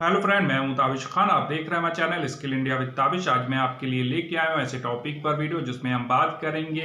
Hello friend, मैं हूं ताबिश खान। आप देख रहे हैं हमारा channel skill India with Tabish. आज मैं आपके लिए लेके आया हूं ऐसे टॉपिक पर वीडियो जिसमें हम बात करेंगे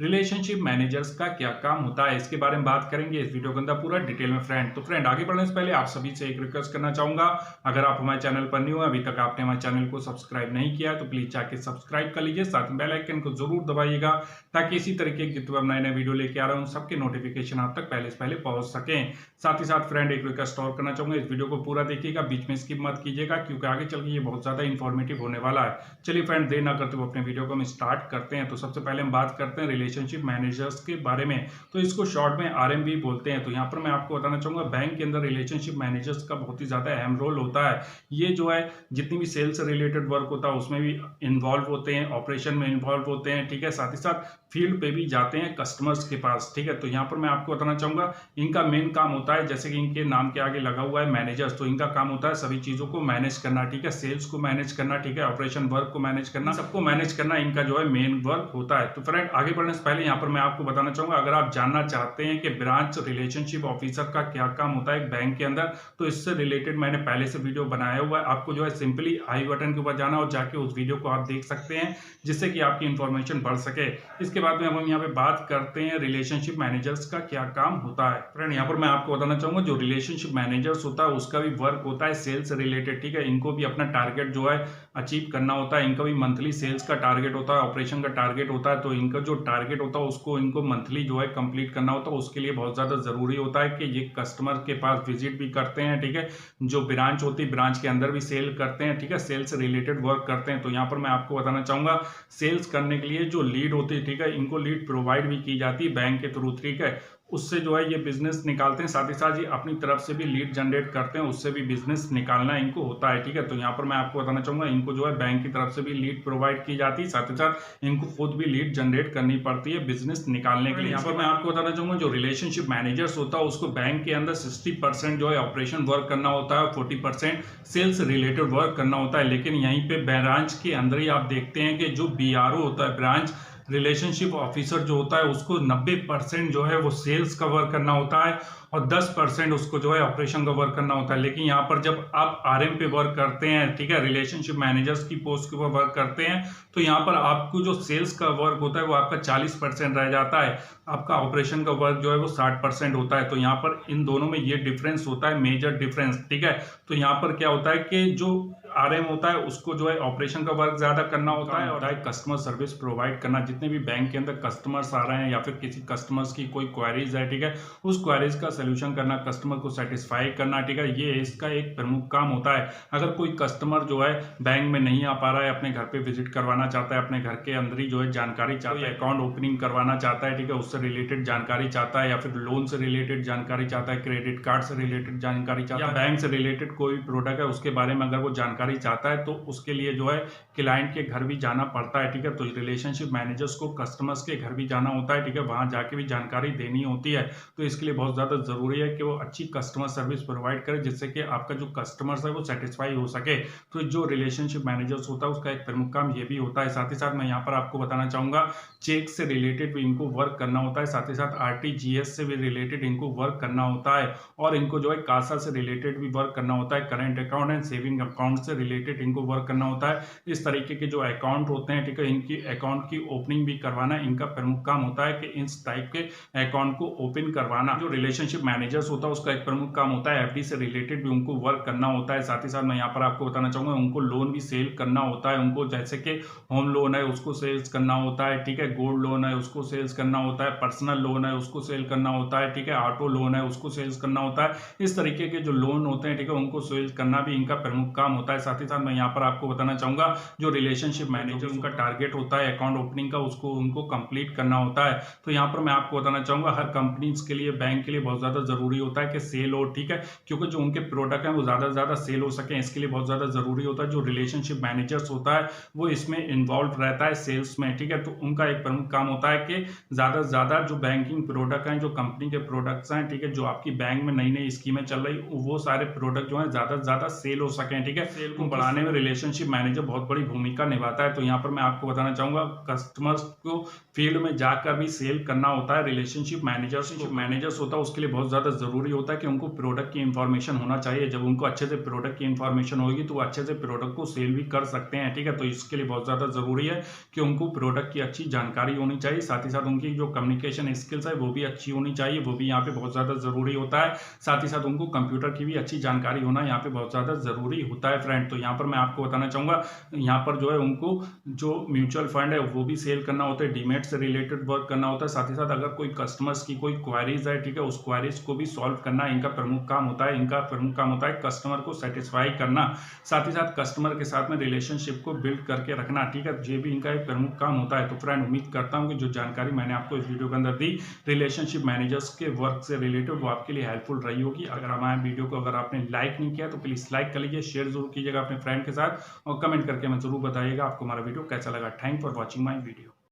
रिलेशनशिप मैनेजर्स का क्या काम होता है, इसके बारे में बात करेंगे इस वीडियो के अंदर पूरा डिटेल में। फ्रेंड आगे बढ़ने से पहले आप सभी से एक रिक्वेस्ट करना चाहूंगा, अगर आप हमारे चैनल पर न्यू है, अभी तक आपने हमारे चैनल को सब्सक्राइब नहीं किया है तो प्लीज जाके सब्सक्राइब कर लीजिए, साथ में बेल आइकन को जरूर दबाइएगा ताकि इसी तरीके के जितने नए नए वीडियो लेके आ रहा हूँ सबके नोटिफिकेशन आप तक पहले से पहले पहुंच सके। साथ ही साथ फ्रेंड एक रिक्वेस्ट और करना चाहूंगा, इस वीडियो को पूरा देखिएगा, बीच में स्किप मत कीजिएगा क्योंकि आगे चल के ये बहुत ज्यादा इन्फॉर्मेटिव होने वाला है। चलिए फ्रेंड, देर ना करते हुए अपने वीडियो को हम स्टार्ट करते हैं। तो सबसे पहले हम बात करते हैं रिलेशनशिप मैनेजर्स के बारे में। तो इसको शॉर्ट में आरएम भी बोलते हैं। तो यहाँ पर मैं आपको बताना चाहूंगा, बैंक के अंदर रिलेशनशिप मैनेजर्स का बहुत ही ज्यादा अहम रोल होता है। ये जो है जितनी भी सेल्स से रिलेटेड वर्क होता है उसमें भी इन्वॉल्व होते हैं, ऑपरेशन में इन्वॉल्व होते हैं, ठीक है। साथ ही साथ फील्ड पे भी जाते हैं कस्टमर्स के पास, ठीक है। तो यहाँ पर मैं आपको बताना चाहूंगा, इनका मेन काम होता है, जैसे कि इनके नाम के आगे लगा हुआ है मैनेजर्स, तो इनका काम होता है सभी चीजों को मैनेज करना, ठीक है। सेल्स को मैनेज करना, ठीक है, ऑपरेशन वर्क को मैनेज करना, सबको मैनेज करना इनका जो है मेन वर्क होता है। तो फ्रेंड आगे बढ़ने से पहले यहाँ पर मैं आपको बताना चाहूंगा, अगर आप जानना चाहते हैं कि ब्रांच रिलेशनशिप ऑफिसर का क्या काम होता है एक बैंक के अंदर, तो इससे रिलेटेड मैंने पहले से वीडियो बनाया हुआ है। आपको जो है सिंपली आई बटन के ऊपर जाना और जाके उस वीडियो को आप देख सकते हैं, जिससे कि आपकी इंफॉर्मेशन बढ़ सके। इसके बाद में हम यहाँ पे बात करते हैं रिलेशनशिप मैनेजर्स का क्या काम होता है। फ्रेंड यहाँ पर मैं आपको बताना चाहूंगा, जो रिलेशनशिप मैनेजर्स होता है उसका भी वर्क होता है सेल्स रिलेटेड, ठीक है। इनको भी अपना टारगेट जो है अचीव करना होता है। इनका भी मंथली सेल्स का टारगेट होता है, ऑपरेशन का टारगेट होता है। तो इनका जो टारगेट होता है उसको इनको मंथली जो है कंप्लीट करना होता है। उसके लिए बहुत ज्यादा जरूरी होता है कि ये कस्टमर के पास विजिट भी करते हैं, ठीक है। जो ब्रांच होती है ब्रांच के अंदर भी सेल करते हैं, ठीक है, सेल्स रिलेटेड वर्क करते हैं। तो यहाँ पर मैं आपको बताना चाहूंगा, सेल्स करने के लिए जो लीड होती है, ठीक है, इनको लीड प्रोवाइड भी की जाती है बैंक के थ्रू, ठीक है। उससे जो है ये बिजनेस निकालते हैं, साथ ही साथ ये अपनी तरफ से भी लीड जनरेट करते हैं, उससे भी बिजनेस निकालना इनको होता है, ठीक है। तो यहाँ पर मैं आपको बताना चाहूंगा, इनको जो है बैंक की तरफ से भी लीड प्रोवाइड की जाती है, साथ ही साथ इनको खुद भी लीड जनरेट करनी पड़ती है बिजनेस निकालने के लिए। यहाँ पर मैं आपको बताना चाहूंगा, जो रिलेशनशिप मैनेजर्स होता है उसको बैंक के अंदर 60% जो है ऑपरेशन वर्क करना होता है, 40% सेल्स रिलेटेड वर्क करना होता है। लेकिन यहीं पे ब्रांच के अंदर ही आप देखते हैं कि जो बीआरओ होता है, ब्रांच रिलेशनशिप ऑफिसर जो होता है, उसको 90% जो है वो सेल्स का वर्क करना होता है और 10% उसको जो है ऑपरेशन का वर्क करना होता है। लेकिन यहाँ पर जब आप आरएम पे वर्क करते हैं, ठीक है, रिलेशनशिप मैनेजर्स की पोस्ट के ऊपर वर्क करते हैं, तो यहाँ पर आपको जो सेल्स का वर्क होता है वो आपका 40% रह जाता है, आपका ऑपरेशन का वर्क जो है वो 60% होता है। तो यहाँ पर इन दोनों में ये डिफरेंस होता है, मेजर डिफरेंस, ठीक है। तो यहाँ पर क्या होता है कि जो आरएम होता है उसको जो है ऑपरेशन का वर्क ज्यादा करना होता है और कस्टमर सर्विस प्रोवाइड करना। जितने भी बैंक के अंदर कस्टमर्स आ रहे हैं या फिर किसी कस्टमर्स की कोई क्वेरीज है, ठीक है, उस क्वेरीज का सोल्यूशन करना, कस्टमर को सेटिस्फाई करना, ठीक है, ये इसका एक प्रमुख काम होता है। अगर कोई कस्टमर जो है बैंक में नहीं आ पा रहा है, अपने घर पे विजिट करवाना चाहता है, अपने घर के अंदर ही जो है जानकारी चाहता है, अकाउंट ओपनिंग करवाना चाहता है, ठीक है, उससे रिलेटेड जानकारी चाहता है, या फिर लोन से रिलेटेड जानकारी चाहता है, क्रेडिट कार्ड से रिलेटेड जानकारी चाहता है, बैंक से रिलेटेड कोई भी प्रोडक्ट है उसके बारे में अगर वो जानकारी चाहता है, तो उसके लिए जो है क्लाइंट के घर भी जाना पड़ता है, ठीक है। तो रिलेशनशिप मैनेजर्स को कस्टमर्स के घर भी जाना होता है, ठीक है, वहां जाके भी जानकारी देनी होती है। तो इसके लिए बहुत ज्यादा जरूरी है कि वो अच्छी कस्टमर सर्विस प्रोवाइड करे, जिससे कि आपका जो कस्टमर्स है वो सेटिस्फाई हो सके। तो जो रिलेशनशिप मैनेजर्स होता है उसका एक प्रमुख काम ये भी होता है। साथ ही साथ मैं यहाँ पर आपको बताना चाहूंगा, चेक से रिलेटेड भी इनको वर्क करना होता है, साथ ही साथ आरटीजीएस से भी रिलेटेड इनको वर्क करना होता है, और इनको जो है कासा से रिलेटेड भी वर्क करना होता है, current account and saving account से रिलेटेड इनको वर्क करना होता है। इस तरीके के जो अकाउंट होते हैं, ठीक है, इनकी अकाउंट की ओपनिंग भी करवाना इनका प्रमुख काम होता है कि इस टाइप के अकाउंट को ओपन करवाना। जो रिलेशनशिप मैनेजर्स होता है उसका एक प्रमुख काम होता है एफडी से रिलेटेड भी उनको वर्क करना होता है। साथ ही साथ मैं यहाँ पर आपको बताना चाहूंगा, उनको लोन भी सेल करना होता है। उनको जैसे कि होम लोन है उसको सेल्स करना होता है, ठीक है, गोल्ड लोन है उसको सेल्स करना होता है, पर्सनल लोन है उसको सेल करना होता है, ठीक है, ऑटो लोन है उसको सेल्स करना होता है। इस तरीके के जो लोन होते हैं, ठीक है, उनको सेल्स करना भी इनका प्रमुख काम होता है। साथ ही साथ मैं यहाँ पर आपको बताना चाहूंगा, जो रिलेशनशिप मैनेजर उनका टारगेट होता है अकाउंट ओपनिंग का, उसको उनको कंप्लीट करना होता है। तो यहाँ पर मैं आपको बताना चाहूंगा, हर कंपनीज के लिए, बैंक के लिए बहुत ज्यादा जरूरी होता है कि सेल हो, ठीक है, क्योंकि जो उनके प्रोडक्ट हैं वो ज्यादा से ज्यादा सेल हो सके, इसके लिए बहुत ज्यादा जरूरी होता है जो रिलेशनशिप मैनेजर्स होता है वो इसमें इन्वॉल्व रहता है सेल्स में, ठीक है। तो उनका एक प्रमुख काम होता है कि ज्यादा से ज्यादा जो बैंकिंग प्रोडक्ट हैं, जो कंपनी के प्रोडक्ट्स हैं, ठीक है, जो आपकी बैंक में नई नई स्कीमें चल रही, वो सारे प्रोडक्ट जो है ज्यादा से ज्यादा सेल हो सके, ठीक है। सेल को बढ़ाने में रिलेशनशिप मैनेजर बहुत बड़ी भूमिका निभाता है। तो यहाँ पर मैं आपको बताना चाहूंगा, कस्टमर्स को फील्ड में जाकर भी सेल करना होता है। रिलेशनशिप मैनेजर्स होता है उसके लिए बहुत ज़्यादा ज़रूरी होता है कि उनको प्रोडक्ट की इन्फॉर्मेशन होना चाहिए। जब उनको अच्छे से प्रोडक्ट की इन्फॉर्मेशन होगी तो वो अच्छे से प्रोडक्ट को सेल भी कर सकते हैं, ठीक है। तो इसके लिए बहुत ज़्यादा ज़रूरी है कि उनको प्रोडक्ट की अच्छी जानकारी होनी चाहिए, साथ ही साथ उनकी जो कम्युनिकेशन स्किल्स है वो भी अच्छी होनी चाहिए, वो भी यहाँ पे बहुत ज़्यादा ज़रूरी होता है। साथ ही साथ उनको कंप्यूटर की भी अच्छी जानकारी होना यहाँ पे बहुत ज़्यादा ज़रूरी होता है फ्रेंड। तो यहाँ पर मैं आपको बताना चाहूँगा, यहाँ पर जो है उनको जो म्यूचुअल फंड है वो भी सेल करना होता है, डीमेट से रिलेटेड वर्क करना होता है। साथ ही साथ अगर कोई कस्टमर्स की कोई क्वारीज है, ठीक है, उस क्वारीज को भी सॉल्व करना इनका प्रमुख काम होता है। इनका प्रमुख काम होता है कस्टमर को सेटिस्फाई करना, साथ ही साथ कस्टमर के साथ में रिलेशनशिप को बिल्ड करके रखना, ठीक है। ये भी इनका एक प्रमुख काम होता है। तो फ्रेंड उम्मीद करता हूँ कि जो जानकारी मैंने आपको इस वीडियो के अंदर दी रिलेशनशिप मैनेजर्स के वर्क से रिलेटेड वो आपके लिए हेल्पफुल रही होगी। अगर हमारे वीडियो को अगर आपने लाइक नहीं किया तो प्लीज लाइक कर लीजिए, शेयर जरूर कीजिएगा अपने फ्रेंड के साथ और कमेंट करके हमें जरूर बताइएगा आपको हमारा वीडियो कैसा लगा। Thank for watching my video.